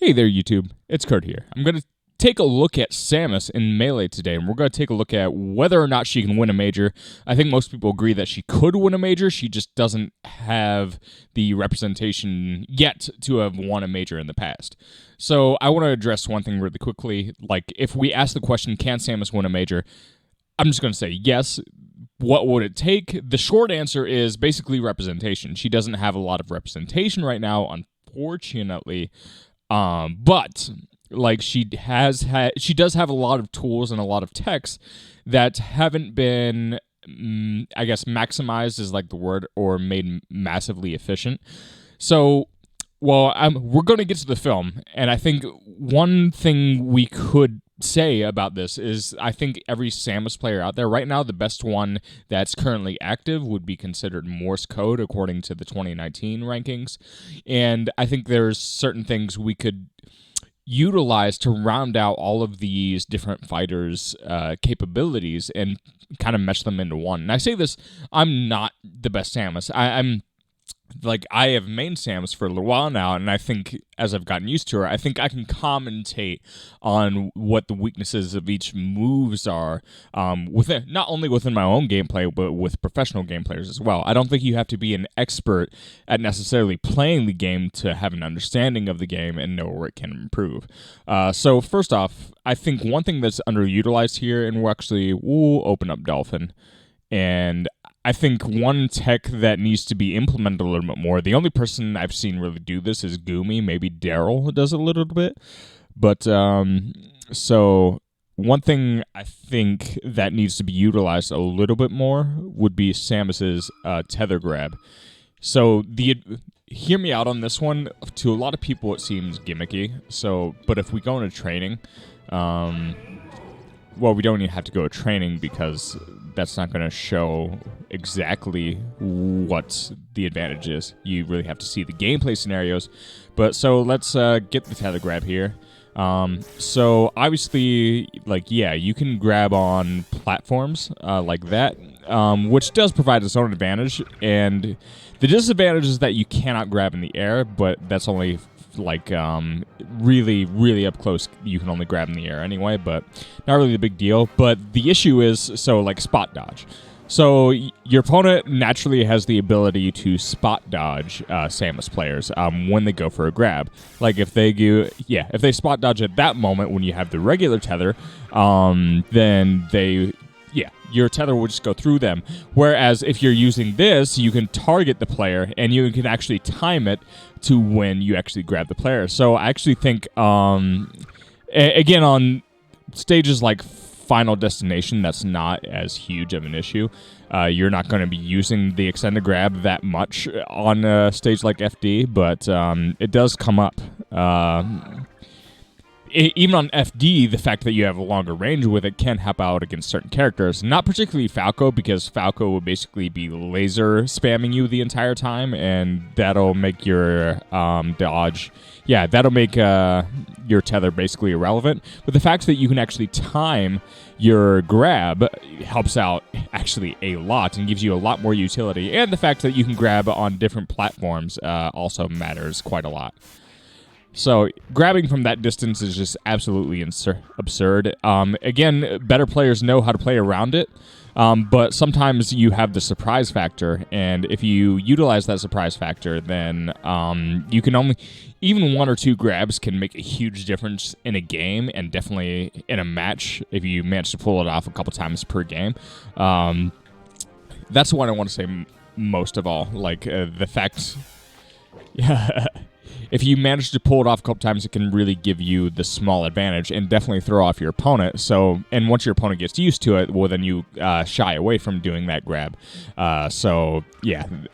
Hey there, YouTube. It's Kurt here. I'm going to take a look at Samus in Melee today, and we're going to take a look at whether or not she can win a major. I think most people agree that she could win a major. She just doesn't have the representation yet to have won a major in the past. So I want to address one thing really quickly. Like, if we ask the question, can Samus win a major? I'm just going to say yes. What would it take? The short answer is basically representation. She doesn't have a lot of representation right now, unfortunately. But like she does have a lot of tools and a lot of techs that haven't been, I guess, maximized is like the word, or made massively efficient. So, well, we're going to get to the film, and I think one thing we could say about this is I think every Samus player out there right now, the best one that's currently active would be considered Morse code according to the 2019 rankings. And I think there's certain things we could utilize to round out all of these different fighters' capabilities and kind of mesh them into one. And I say this, I'm not the best Samus. I have mained Samus for a little while now, and I think as I've gotten used to her, I think I can commentate on what the weaknesses of each moves are, not only within my own gameplay, but with professional game players as well. I don't think you have to be an expert at necessarily playing the game to have an understanding of the game and know where it can improve. So first off, I think one thing that's underutilized here, and we'll open up Dolphin, and I think one tech that needs to be implemented a little bit more, the only person I've seen really do this is Goomy. Maybe Daryl does a little bit. But, so one thing I think that needs to be utilized a little bit more would be Samus's Tether Grab. So, hear me out on this one. To a lot of people, it seems gimmicky. So, but if we go into training, well, we don't even have to go to training because that's not going to show exactly what the advantage is. You really have to see the gameplay scenarios. But so let's get the Tether Grab here. So obviously, you can grab on platforms like that, which does provide its own advantage. And the disadvantage is that you cannot grab in the air, but that's only really, really up close. You can only grab in the air anyway, but not really the big deal. But the issue is, spot dodge. So your opponent naturally has the ability to spot dodge Samus players when they go for a grab. Like if they spot dodge at that moment when you have the regular tether, then your tether will just go through them. Whereas if you're using this, you can target the player and you can actually time it to when you actually grab the player. So I actually think, again, on stages like Final Destination, that's not as huge of an issue. You're not going to be using the extended grab that much on a stage like FD, but it does come up. Even on FD, the fact that you have a longer range with it can help out against certain characters. Not particularly Falco, because Falco will basically be laser spamming you the entire time, and that'll make your dodge... Yeah, that'll make your tether basically irrelevant. But the fact that you can actually time your grab helps out actually a lot and gives you a lot more utility. And the fact that you can grab on different platforms also matters quite a lot. So grabbing from that distance is just absolutely absurd. Again, better players know how to play around it, but sometimes you have the surprise factor, and if you utilize that surprise factor, then you can only... Even one or two grabs can make a huge difference in a game, and definitely in a match if you manage to pull it off a couple times per game. That's what I want to say most of all. The fact... Yeah... If you manage to pull it off a couple times, it can really give you the small advantage and definitely throw off your opponent. And once your opponent gets used to it, well, then you shy away from doing that grab. So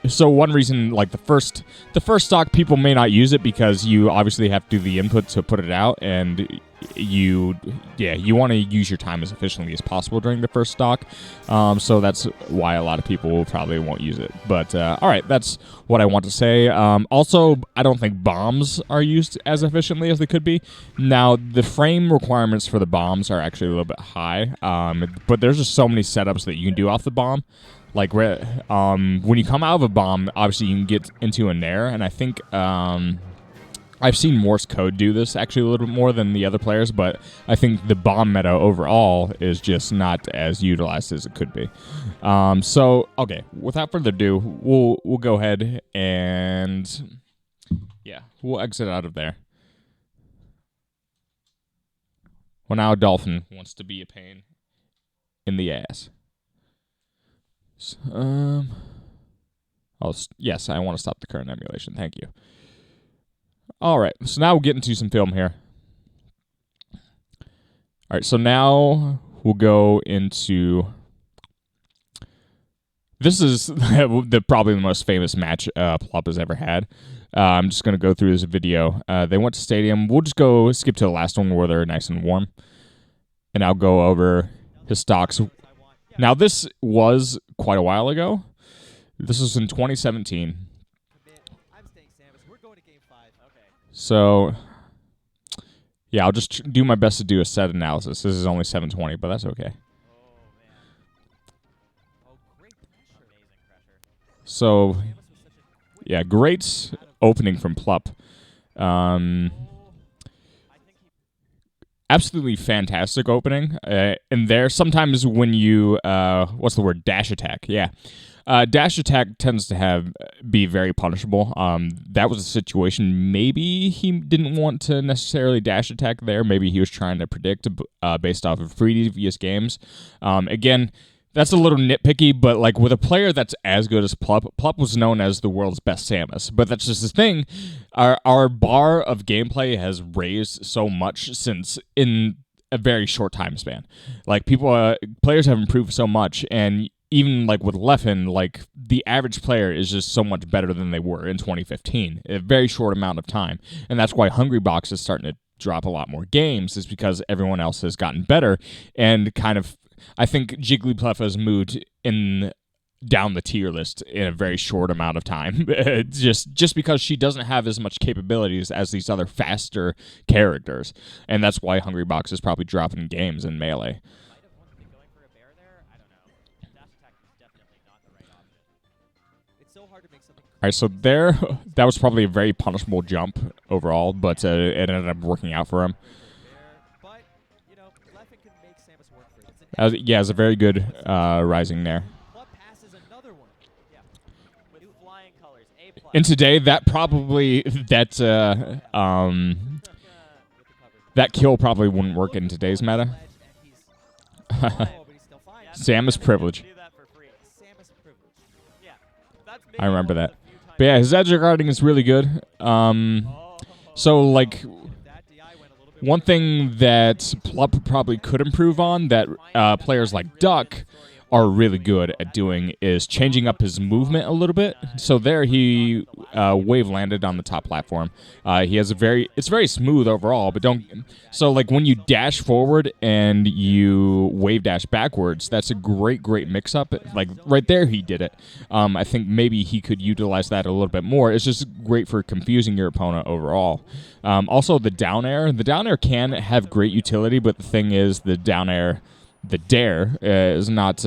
one reason, the first stock, people may not use it because you obviously have to do the input to put it out, and you want to use your time as efficiently as possible during the first stock. So that's why a lot of people probably won't use it. But all right, that's what I want to say. Also, I don't think bombs are used as efficiently as they could be. Now, the frame requirements for the bombs are actually a little bit high, but there's just so many setups that you can do off the bomb. When you come out of a bomb, obviously you can get into a nair, and I think I've seen Morse code do this actually a little bit more than the other players, but I think the bomb meta overall is just not as utilized as it could be. So okay, without further ado, we'll go ahead and we'll exit out of there. Well, now Dolphin wants to be a pain in the ass. Yes, I want to stop the current emulation. Thank you. All right, so now we'll get into some film here. All right, so now we'll go into... This is probably the most famous match Plop has ever had. I'm just going to go through this video. They went to Stadium. We'll just go skip to the last one where they're nice and warm. And I'll go over his stocks. Now, this was quite a while ago. This was in 2017. So, yeah, I'll just do my best to do a set analysis. This is only 720, but that's okay. So, yeah, great opening from Plup. Absolutely fantastic opening. And there, sometimes when you, what's the word? Dash attack. Yeah. Dash attack tends to be very punishable. That was a situation. Maybe he didn't want to necessarily dash attack there. Maybe he was trying to predict based off of previous games. Again, that's a little nitpicky, but like with a player that's as good as Plup was known as the world's best Samus. But that's just the thing. Our bar of gameplay has raised so much since in a very short time span. Like players have improved so much, and even like with Leffen, like the average player is just so much better than they were in 2015, a very short amount of time. And that's why Hungrybox is starting to drop a lot more games, is because everyone else has gotten better. And kind of, I think Jigglypuff has moved down the tier list in a very short amount of time, just because she doesn't have as much capabilities as these other faster characters. And that's why Hungrybox is probably dropping games in Melee. All right, so that was probably a very punishable jump overall, but it ended up working out for him. Yeah, it's a very good rising there. And today, that kill probably wouldn't work in today's meta. Samus privilege. I remember that. But yeah, his edge guarding is really good. So, like, one thing that Plup probably could improve on that players like Duck are really good at doing is changing up his movement a little bit. So there he wave landed on the top platform. He has it's very smooth overall, but so like when you dash forward and you wave dash backwards, that's a great mix up. Like right there he did it. I think maybe he could utilize that a little bit more. It's just great for confusing your opponent overall. Also the down air can have great utility, but the thing is the dare is not,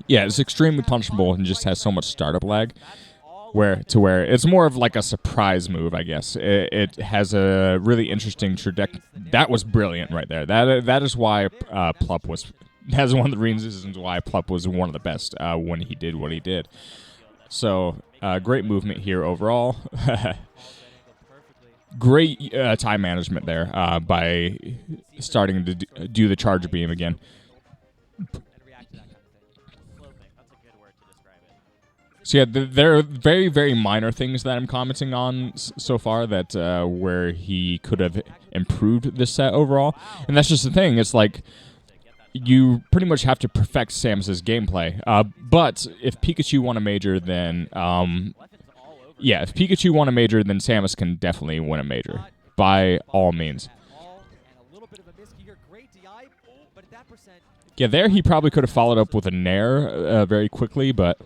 it's extremely punishable and just has so much startup lag, where it's more of like a surprise move, I guess. It has a really interesting trajectory. That was brilliant right there. That is why Plup was. That's one of the reasons why Plup was one of the best when he did what he did. So great movement here overall. Great time management there by starting to do the charge beam again. So yeah, there are very, very minor things that I'm commenting on so far that where he could have improved this set overall. And that's just the thing. It's like you pretty much have to perfect Samus's gameplay. But if Pikachu won a major, then... if Pikachu won a major, then Samus can definitely win a major, by all means. Yeah, there he probably could have followed up with a Nair very quickly, but...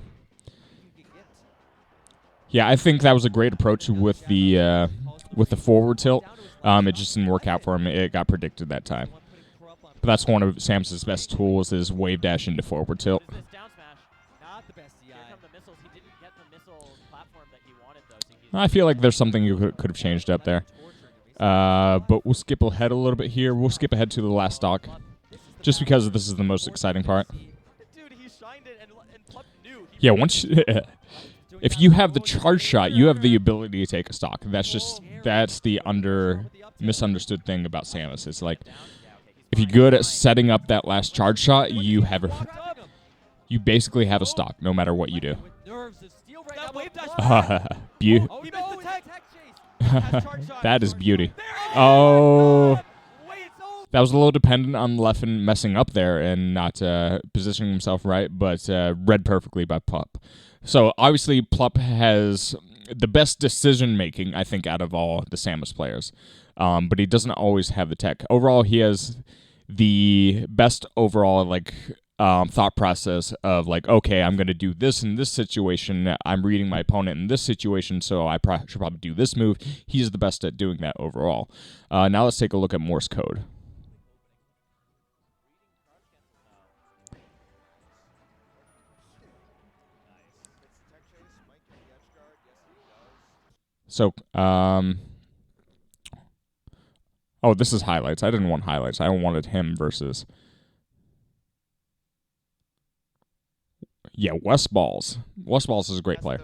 Yeah, I think that was a great approach with the forward tilt. It just didn't work out for him. It got predicted that time. But that's one of Samus's best tools is wave dash into forward tilt. I feel like there's something you could have changed up there. But we'll skip ahead a little bit here. We'll skip ahead to the last stock, just because this is the most exciting part. Yeah, once if you have the charge shot, you have the ability to take a stock. That's the misunderstood thing about Samus. It's like if you're good at setting up that last charge shot, you basically have a stock no matter what you do. That is beauty. Oh, that was a little dependent on Leffen messing up there and not positioning himself right, but read perfectly by Plup. So obviously Plup has the best decision making, I think, out of all the Samus players, but he doesn't always have the tech. Overall, he has the best overall thought process of like, okay, I'm going to do this in this situation. I'm reading my opponent in this situation, so I should probably do this move. He's the best at doing that overall. Now let's take a look at Morse code. So, oh, this is highlights. I didn't want highlights. I wanted him versus... Yeah, West Balls. West Balls is a great player.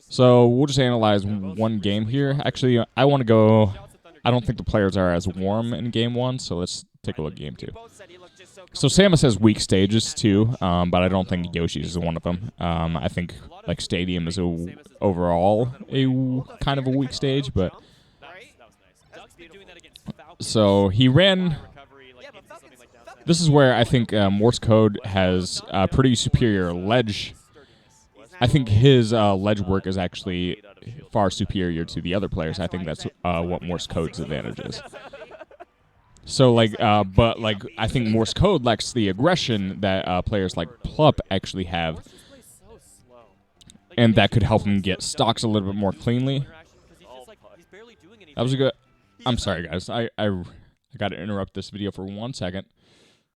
So we'll just analyze one game here. Actually, I want to go... I don't think the players are as warm in Game 1, so let's take a look at Game 2. So Samus has weak stages too, but I don't think Yoshi's is one of them. I think like Stadium is overall a kind of a weak stage, but... So he ran... This is where I think Morse code has pretty superior ledge. I think his ledge work is actually far superior to the other players. I think that's what Morse code's advantage is. So, but I think Morse code lacks the aggression that players like Plup actually have, and that could help him get stocks a little bit more cleanly. That was a good... I'm sorry, guys. I got to interrupt this video for 1 second.